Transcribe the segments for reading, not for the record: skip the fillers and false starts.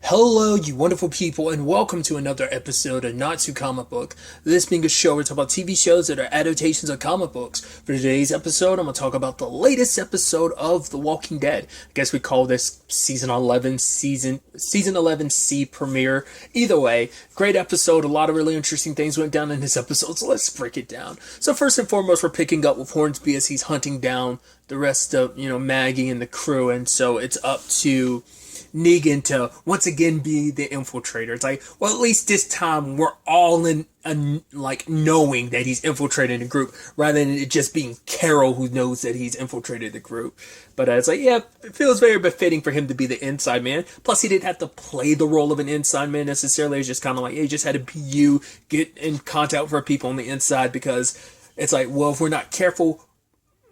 Hello, you wonderful people, and welcome to another episode of Not Too Comic Book. This being a show where we talk about TV shows that are adaptations of comic books. For today's episode, I'm going to talk about the latest episode of The Walking Dead. I guess we call this season 11 C premiere. Either way, great episode. A lot of really interesting things went down in this episode, so let's break it down. So first and foremost, we're picking up with Hornsby as he's hunting down the rest of, Maggie and the crew, and so it's up to Negan to once again be the infiltrator. It's like, well, at least this time we're all in knowing that he's infiltrated the group rather than it just being Carol who knows that he's infiltrated the group. But it's like, yeah, it feels very befitting for him to be the inside man. Plus, he didn't have to play the role of an inside man necessarily. It's just kind of like, hey, you just had to be you, get in contact with people on the inside, because it's like, well, if we're not careful,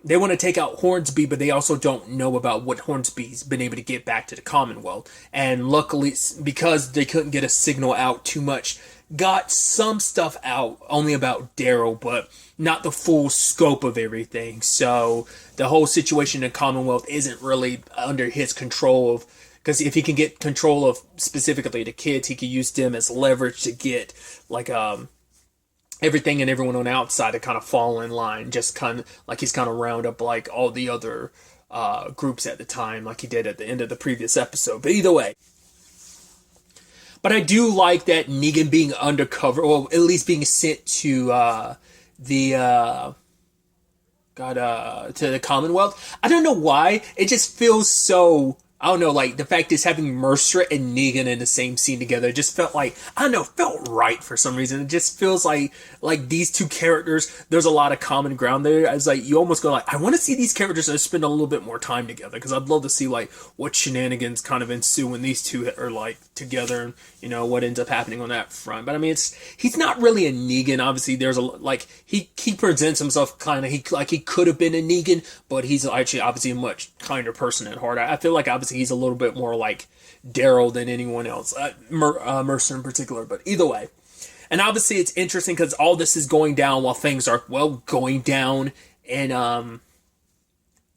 they want to take out Hornsby, but they also don't know about what Hornsby's been able to get back to the Commonwealth. And luckily, because they couldn't get a signal out too much, got some stuff out, only about Daryl, but not the full scope of everything. So the whole situation in Commonwealth isn't really under his control because if he can get control of specifically the kids, he can use them as leverage to get everything and everyone on the outside to kind of fall in line, just kind of like he's kind of round up like all the other groups at the time, like he did at the end of the previous episode. But either way, but I do like that Negan being undercover, or at least being sent to to the Commonwealth. I don't know why, it just feels so. I don't know, like, the fact is having Mercer and Negan in the same scene together just felt like, I don't know, felt right for some reason. It just feels like these two characters, there's a lot of common ground there. It's like, you almost go like, I want to see these characters spend a little bit more time together, because I'd love to see, like, what shenanigans kind of ensue when these two are, like, together, and, what ends up happening on that front. But, I mean, he's not really a Negan. Obviously, there's he presents himself kind of, he could have been a Negan, but he's actually obviously a much kinder person at heart. I feel like, obviously, he's a little bit more like Daryl than anyone else, Mercer in particular. But either way, and obviously it's interesting because all this is going down while things are going down in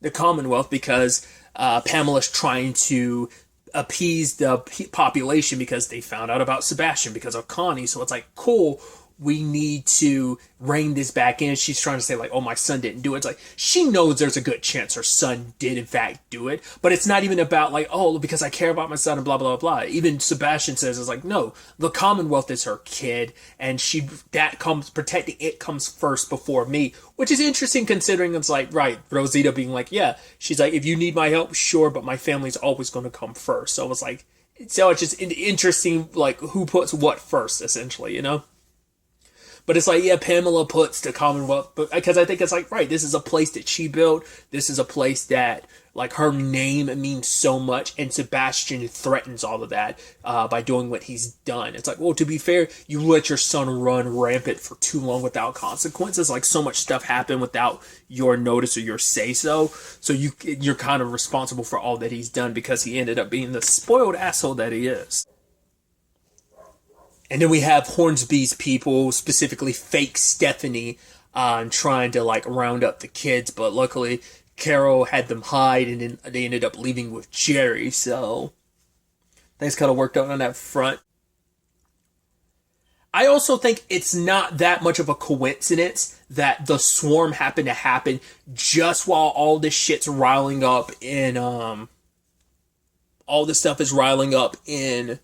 the Commonwealth, because Pamela's trying to appease the population because they found out about Sebastian because of Connie. So it's like, cool, we need to rein this back in. She's trying to say, like, oh, my son didn't do it. It's like, she knows there's a good chance her son did, in fact, do it. But it's not even about, like, oh, because I care about my son and blah, blah, blah. Even Sebastian says, it's like, no, the Commonwealth is her kid. And protecting it comes first before me. Which is interesting considering it's like, right, Rosita being like, yeah. She's like, if you need my help, sure, but my family's always going to come first. So it's like, so it's just interesting, like, who puts what first, essentially, But it's like, yeah, Pamela puts the Commonwealth, but because I think it's like, right, this is a place that she built. This is a place that, like, her name means so much, and Sebastian threatens all of that by doing what he's done. It's like, well, to be fair, you let your son run rampant for too long without consequences. Like, so much stuff happened without your notice or your say-so. So you're kind of responsible for all that he's done because he ended up being the spoiled asshole that he is. And then we have Hornsby's people, specifically fake Stephanie, trying to, like, round up the kids. But luckily, Carol had them hide, and then they ended up leaving with Jerry. So things kind of worked out on that front. I also think it's not that much of a coincidence that the swarm happened to happen just while all this shit's riling up in, all this stuff is riling up in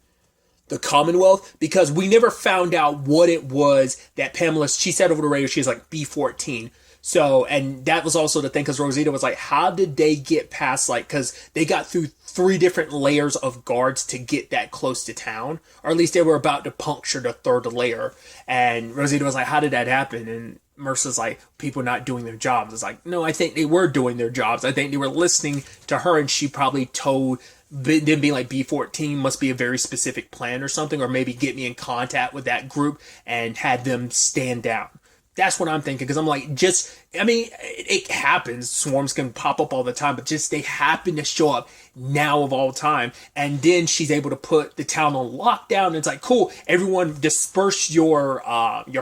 the Commonwealth, because we never found out what it was that Pamela, she said over the radio, she was like B-14. So, and that was also the thing, because Rosita was like, how did they get past, like, because they got through 3 different layers of guards to get that close to town, or at least they were about to puncture the 3rd layer. And Rosita was like, how did that happen? And Mercer's like, people not doing their jobs. It's like, no, I think they were doing their jobs. I think they were listening to her, and she probably told them, being like, B-14 must be a very specific plan or something, or maybe get me in contact with that group and had them stand down. That's what I'm thinking, because I'm like, it happens. Swarms can pop up all the time, but just they happen to show up now of all time. And then she's able to put the town on lockdown. And it's like, cool, everyone disperse your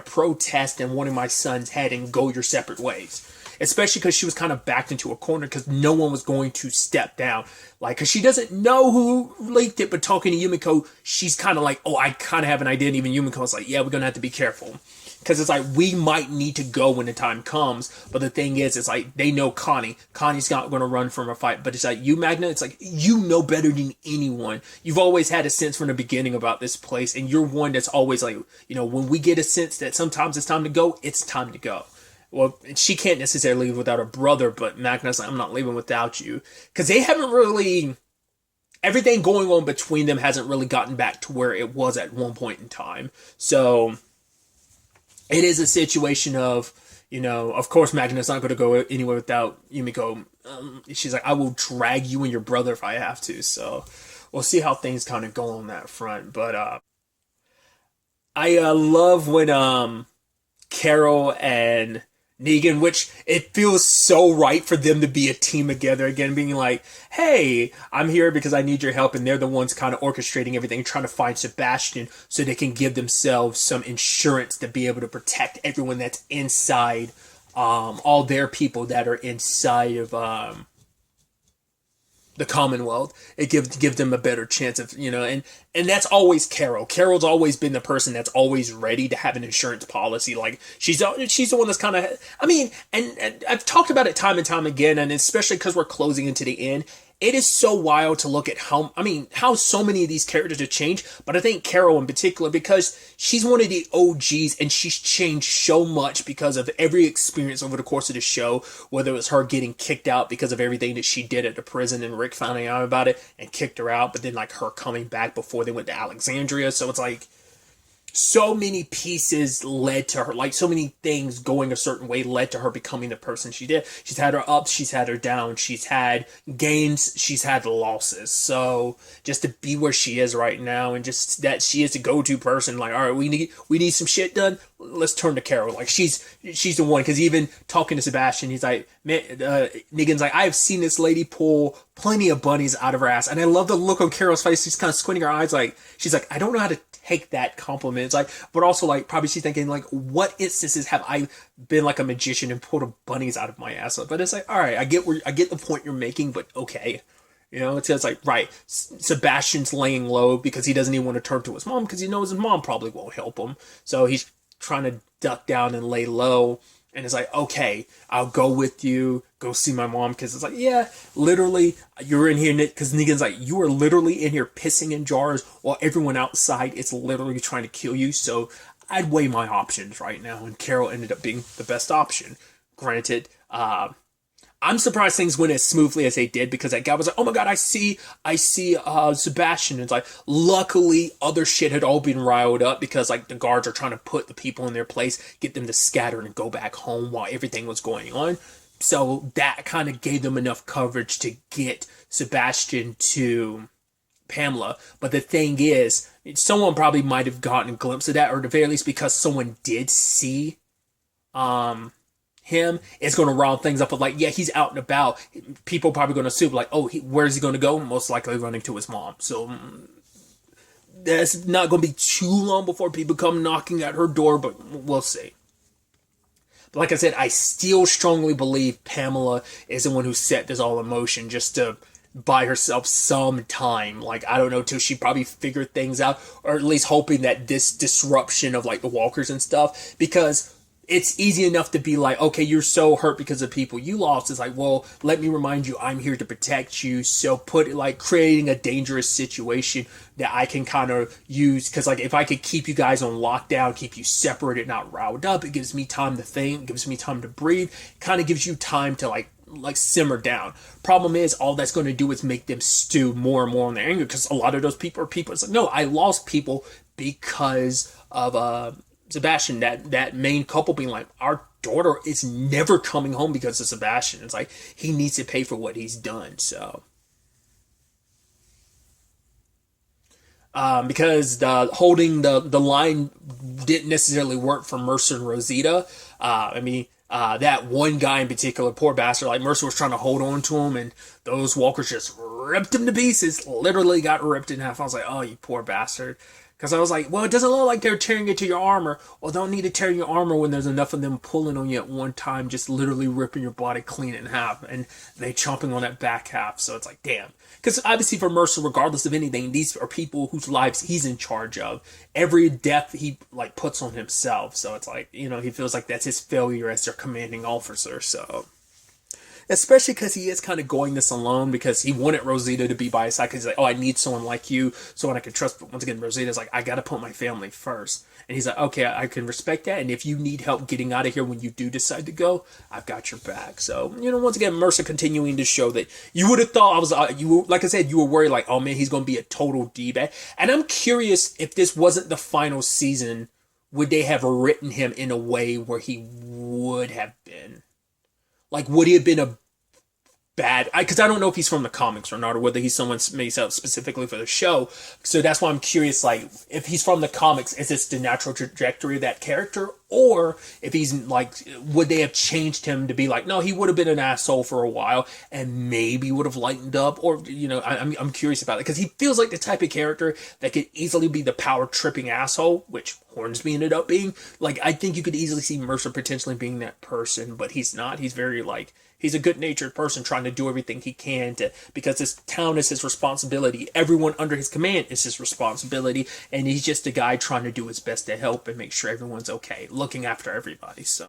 protest and wanting my son's head and go your separate ways. especially because she was kind of backed into a corner because no one was going to step down. Like, because she doesn't know who leaked it, but talking to Yumiko, she's kind of like, oh, I kind of have an idea. And even Yumiko's like, yeah, we're going to have to be careful. Because it's like, we might need to go when the time comes. But the thing is, it's like, they know Connie. Connie's not going to run from a fight. But it's like, you, Magna, it's like, you know better than anyone. You've always had a sense from the beginning about this place. And you're one that's always like, you know, when we get a sense that sometimes it's time to go, it's time to go. Well, she can't necessarily leave without her brother. But Magna's like, I'm not leaving without you. Because they haven't really... Everything going on between them hasn't really gotten back to where it was at one point in time. So... It is a situation of, you know, of course Magna's not going to go anywhere without Yumiko. She's like, I will drag you and your brother if I have to. So we'll see how things kind of go on that front. But I love when Carol and Negan, which it feels so right for them to be a team together again, being like, hey, I'm here because I need your help. And they're the ones kind of orchestrating everything, trying to find Sebastian so they can give themselves some insurance to be able to protect everyone that's inside, all their people that are inside of the Commonwealth. It gives them a better chance of, you know, and that's always Carol. Carol's always been the person that's always ready to have an insurance policy. Like, she's the one that's kind of, I mean, and I've talked about it time and time again, and especially because we're closing into the end. It is so wild to look at how so many of these characters have changed, but I think Carol in particular, because she's one of the OGs and she's changed so much because of every experience over the course of the show, whether it was her getting kicked out because of everything that she did at the prison and Rick finding out about it and kicked her out, but then like her coming back before they went to Alexandria. So it's like, so many pieces led to her, like so many things going a certain way led to her becoming the person she did. She's had her ups, she's had her downs, she's had gains, she's had losses. So just to be where she is right now, and just that she is the go-to person, like, all right, we need some shit done, let's turn to Carol. Like, she's the one, because even talking to Sebastian, he's like, man, Negan's like, I have seen this lady pull plenty of bunnies out of her ass. And I love the look on Carol's face. She's kind of squinting her eyes, like, she's like, I don't know how to take that compliment. It's like, but also like, probably she's thinking like, what instances have I been like a magician and pulled bunnies out of my ass? But it's like, all right, I get the point you're making, but okay. You know, it's like, right, Sebastian's laying low because he doesn't even want to turn to his mom because he knows his mom probably won't help him. So he's trying to duck down and lay low. And it's like, okay, I'll go with you, go see my mom. Because it's like, yeah, literally, you're in here. Because Negan's like, you are literally in here pissing in jars while everyone outside is literally trying to kill you. So I'd weigh my options right now. And Carol ended up being the best option. Granted, I'm surprised things went as smoothly as they did, because that guy was like, oh my god, I see Sebastian. And it's like, luckily other shit had all been riled up because like the guards are trying to put the people in their place, get them to scatter and go back home while everything was going on. So that kind of gave them enough coverage to get Sebastian to Pamela. But the thing is, someone probably might have gotten a glimpse of that, or at the very least because someone did see him, it's going to rile things up. But like, yeah, he's out and about. People are probably going to assume like, oh, where's he going to go? Most likely running to his mom. So that's not going to be too long before people come knocking at her door, but we'll see. But like I said, I still strongly believe Pamela is the one who set this all in motion just to buy herself some time. Like, I don't know, till she probably figured things out, or at least hoping that this disruption of like the walkers and stuff, because it's easy enough to be like, okay, you're so hurt because of people you lost. It's like, well, let me remind you, I'm here to protect you. So creating a dangerous situation that I can kind of use. Because like, if I could keep you guys on lockdown, keep you separated, not riled up, it gives me time to think, gives me time to breathe, kind of gives you time to like simmer down. Problem is, all that's going to do is make them stew more and more on their anger, because a lot of those people are people. It's like, no, I lost people because of Sebastian, that main couple being like, our daughter is never coming home because of Sebastian. It's like, he needs to pay for what he's done. So because holding the line didn't necessarily work for Mercer and Rosita. That one guy in particular, poor bastard, like Mercer was trying to hold on to him, and those walkers just ripped him to pieces. Literally got ripped in half. I was like, oh, you poor bastard. Because I was like, well, it doesn't look like they're tearing into your armor. Well, don't need to tear your armor when there's enough of them pulling on you at one time, just literally ripping your body clean in half, and they chomping on that back half. So it's like, damn. Because obviously for Mercer, regardless of anything, these are people whose lives he's in charge of. Every death he like puts on himself. So it's like, you know, he feels like that's his failure as their commanding officer. So especially because he is kind of going this alone, because he wanted Rosita to be by his side, because he's like, oh, I need someone like you, someone I can trust. But once again, Rosita's like, I gotta put my family first. And he's like, okay, I can respect that, and if you need help getting out of here when you do decide to go, I've got your back. So, you know, once again, Mercer continuing to show that you would have thought like I said, you were worried like, oh man, he's gonna be a total D-bag. And I'm curious, if this wasn't the final season, would they have written him in a way where he would have been? Like, would he have been a bad? Because I don't know if he's from the comics or not, or whether he's someone made out specifically for the show. So that's why I'm curious, like, if he's from the comics, is this the natural trajectory of that character? Or if he's like, would they have changed him to be like, no, he would have been an asshole for a while and maybe would have lightened up? Or, you know, I'm curious about it, because he feels like the type of character that could easily be the power tripping asshole, which Hornsby ended up being. Like, I think you could easily see Mercer potentially being that person, but he's not. He's very like, he's a good-natured person trying to do everything he can to, because this town is his responsibility. Everyone under his command is his responsibility, and he's just a guy trying to do his best to help and make sure everyone's okay, looking after everybody. So,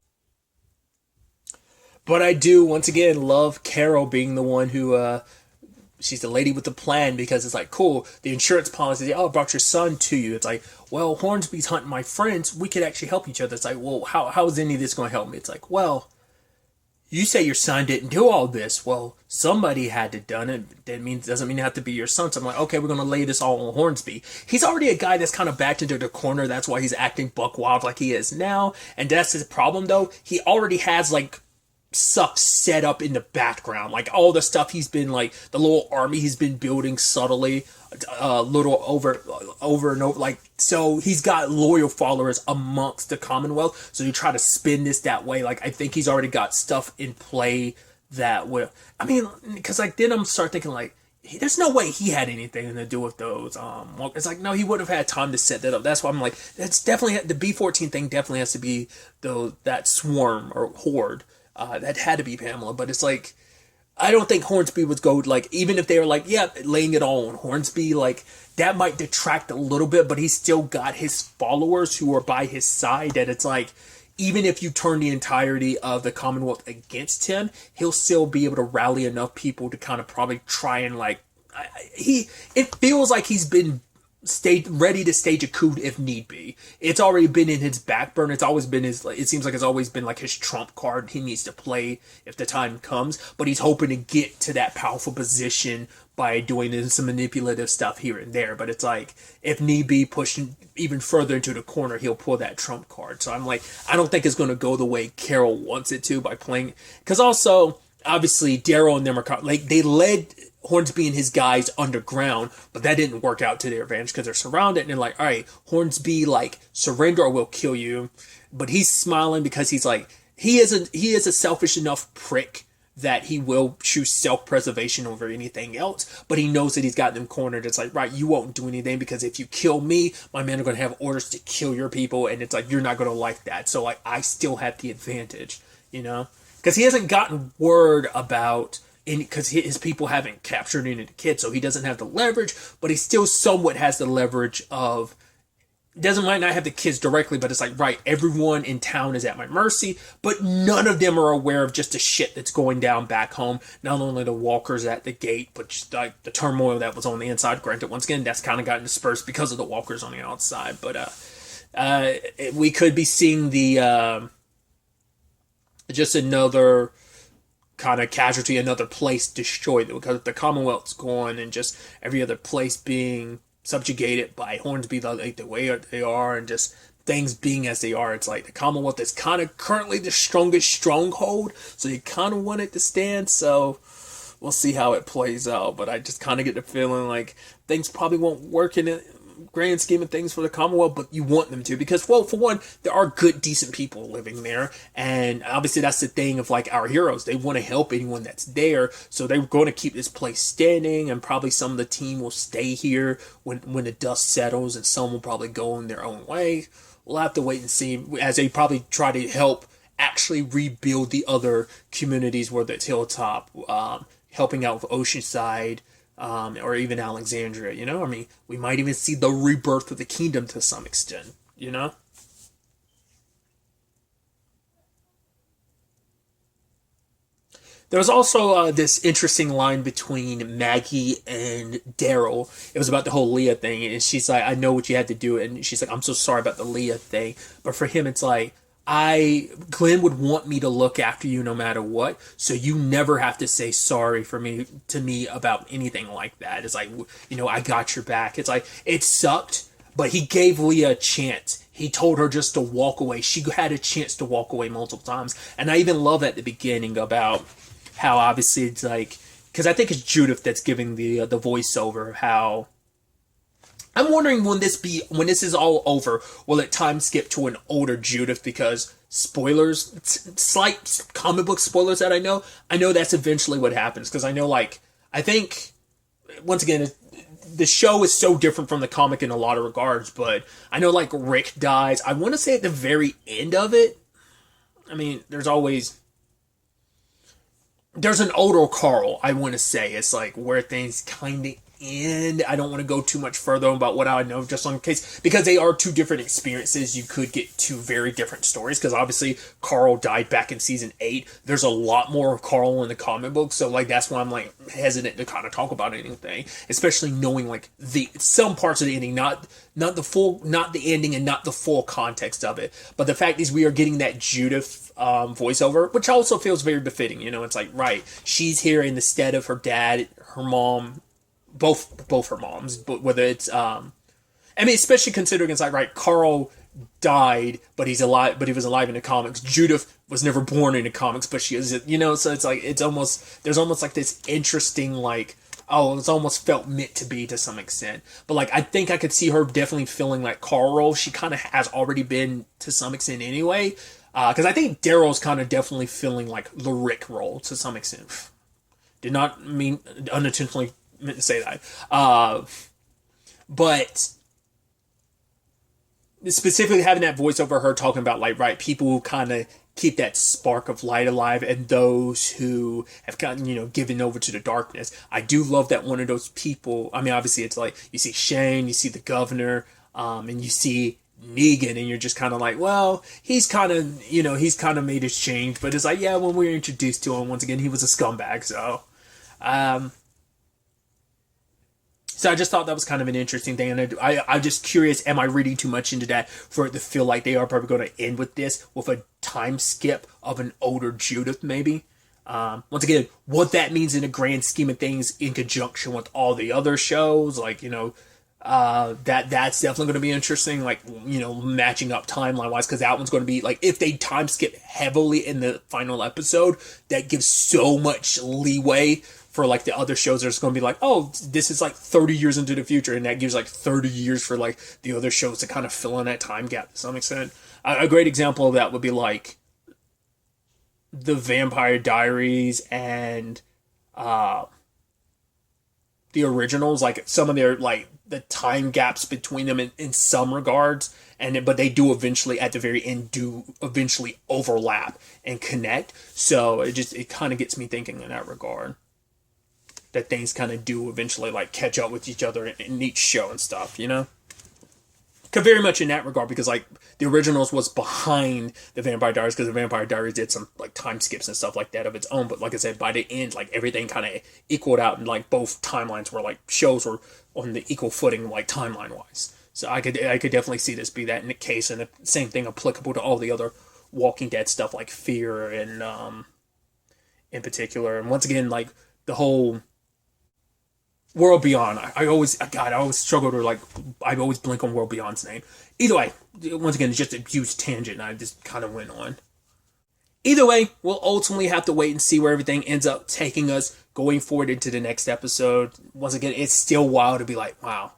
but I do once again love Carol being the one who she's the lady with the plan, because it's like, cool, the insurance policy, oh, I brought your son to you. It's like, well, Hornsby's hunting my friends, we could actually help each other. It's like, well, how is any of this going to help me? It's like, well, you say your son didn't do all this. Well, somebody had to done it. That doesn't mean it have to be your son. So I'm like, okay, we're going to lay this all on Hornsby. He's already a guy that's kind of backed into the corner. That's why he's acting buck wild like he is now. And that's his problem, though. He already has, like, stuff set up in the background. Like, all the stuff he's been, like, the little army he's been building subtly, little over and over. Like, so he's got loyal followers amongst the Commonwealth. So you try to spin this that way. Like, I think he's already got stuff in play that will, I mean, because, like, then I'm start thinking, like, there's no way he had anything to do with those. It's like, no, he would have had time to set that up. That's why I'm like, that's definitely, the B-14 thing definitely has to be that swarm or horde. That had to be Pamela, but it's like, I don't think Hornsby would go, like, even if they were like, yeah, laying it all on Hornsby, like, that might detract a little bit, but he's still got his followers who are by his side, that it's like, even if you turn the entirety of the Commonwealth against him, he'll still be able to rally enough people to kind of probably try and, like, it feels like he's been ready to stage a coup if need be. It's already been in his back burner. It's always been his, it seems like it's always been like his trump card he needs to play if the time comes, but he's hoping to get to that powerful position by doing some manipulative stuff here and there. But it's like, if need be, pushing even further into the corner, he'll pull that trump card. So I'm like, I don't think it's going to go the way Carol wants it to by playing, because also obviously Daryl and them are like, they led Hornsby and his guys underground, but that didn't work out to their advantage because they're surrounded, and they're like, all right, Hornsby, like, surrender or we'll kill you. But he's smiling because he's like, he is a selfish enough prick that he will choose self-preservation over anything else, but he knows that he's got them cornered. It's like, right, you won't do anything, because if you kill me, my men are going to have orders to kill your people, and it's like, you're not going to like that. So, like, I still have the advantage, you know? Because he hasn't gotten word about, because his people haven't captured any of the kids, so he doesn't have the leverage, but he still somewhat has the leverage of, might not have the kids directly, but it's like, right, everyone in town is at my mercy, but none of them are aware of just the shit that's going down back home. Not only the walkers at the gate, but just like the turmoil that was on the inside. Granted, once again, that's kind of gotten dispersed because of the walkers on the outside, but we could be seeing the just another kind of casualty, another place destroyed, because the Commonwealth's gone and just every other place being subjugated by Hornsby the way they are, and just things being as they are. It's like the Commonwealth is kind of currently the strongest stronghold, so you kind of want it to stand. So we'll see how it plays out, but I just kind of get the feeling like things probably won't work in it grand scheme of things for the Commonwealth, but you want them to because, well, for one, there are good, decent people living there, and obviously that's the thing of like our heroes. They want to help anyone that's there, so they're going to keep this place standing, and probably some of the team will stay here when the dust settles, and some will probably go in their own way. We'll have to wait and see as they probably try to help actually rebuild the other communities, whether it's Hilltop, helping out with Oceanside, or even Alexandria, you know? I mean, we might even see the rebirth of the kingdom to some extent, you know? There was also this interesting line between Maggie and Daryl. It was about the whole Leah thing, and she's like, I know what you had to do, and she's like, I'm so sorry about the Leah thing. But for him, it's like, Glenn would want me to look after you no matter what, so you never have to say sorry to me about anything like that. It's like, you know, I got your back. It's like, it sucked, but he gave Leah a chance. He told her just to walk away. She had a chance to walk away multiple times. And I even love at the beginning about how obviously it's like, because I think it's Judith that's giving the voiceover, how I'm wondering when this is all over, will it time skip to an older Judith? Because spoilers, slight comic book spoilers that I know that's eventually what happens. Because I know, like, I think, once again, the show is so different from the comic in a lot of regards, but I know, like, Rick dies. I want to say at the very end of it. I mean, there's an older Carl, I want to say. It's like where things kind of end. I don't want to go too much further about what I know, just in case, because they are two different experiences. You could get two very different stories, because obviously Carl died back in season 8. There's a lot more of Carl in the comic book, so like that's why I'm like hesitant to kind of talk about anything, especially knowing like some parts of the ending, not the ending and not the full context of it. But the fact is, we are getting that Judith voiceover, which also feels very befitting. You know, it's like, right, she's here in the stead of her dad, her mom, both her moms, but whether it's I mean, especially considering it's like, right, Carl died, but he's alive, but he was alive in the comics. Judith was never born in the comics, but she is, you know, so it's like, there's almost like this interesting, like, oh, it's almost felt meant to be to some extent. But like, I think I could see her definitely feeling like Carl role. She kind of has already been to some extent anyway. Because I think Daryl's kind of definitely feeling like the Rick role to some extent. Did not mean unintentionally meant to say that. But specifically having that voice over her talking about, like, right, people who kind of keep that spark of light alive and those who have gotten, you know, given over to the darkness. I do love that one of those people, I mean, obviously it's like, you see Shane, you see the governor, and you see Negan, and you're just kind of like, well, he's kind of made his change, but it's like, yeah, when we were introduced to him, once again, he was a scumbag, so I just thought that was kind of an interesting thing, and I'm just curious, am I reading too much into that for it to feel like they are probably going to end with this, with a time skip of an older Judith, maybe? Once again, what that means in the grand scheme of things in conjunction with all the other shows, like, you know, that's definitely going to be interesting, like, you know, matching up timeline wise, because that one's going to be like, if they time skip heavily in the final episode, that gives so much leeway for like the other shows. There's going to be like, oh, this is like 30 years into the future, and that gives like 30 years for like the other shows to kind of fill in that time gap to some extent. A great example of that would be like the Vampire Diaries and the originals, like some of their, like, the time gaps between them in some regards, but they do eventually at the very end overlap and connect. So it kind of gets me thinking in that regard, that things kind of do eventually like catch up with each other in each show and stuff, you know? Very much in that regard, because like the originals was behind the Vampire Diaries, because the Vampire Diaries did some like time skips and stuff like that of its own, but like I said, by the end, like everything kind of equaled out, and like both timelines were like, shows were on the equal footing, like timeline wise. So I could definitely see this be that in the case, and the same thing applicable to all the other Walking Dead stuff, like Fear and in particular, and once again, like the whole World Beyond. I always struggle to, like, I always blink on World Beyond's name. Either way, once again, it's just a huge tangent, and I just kind of went on. Either way, we'll ultimately have to wait and see where everything ends up taking us going forward into the next episode. Once again, it's still wild to be like, wow,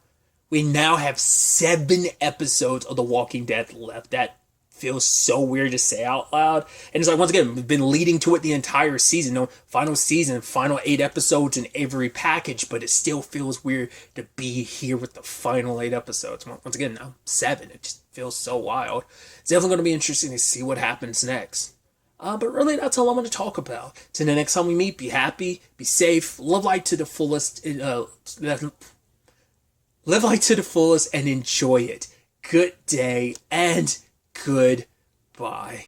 we now have 7 episodes of The Walking Dead left. That feels so weird to say out loud. And it's like, once again, we've been leading to it the entire season. No, final season, final 8 episodes in every package, but it still feels weird to be here with the final 8 episodes. Once again, now 7. It just feels so wild. It's definitely going to be interesting to see what happens next. But really, that's all I'm going to talk about. Till the next time we meet, be happy, be safe, live life to the fullest, live life to the fullest and enjoy it. Good day and goodbye.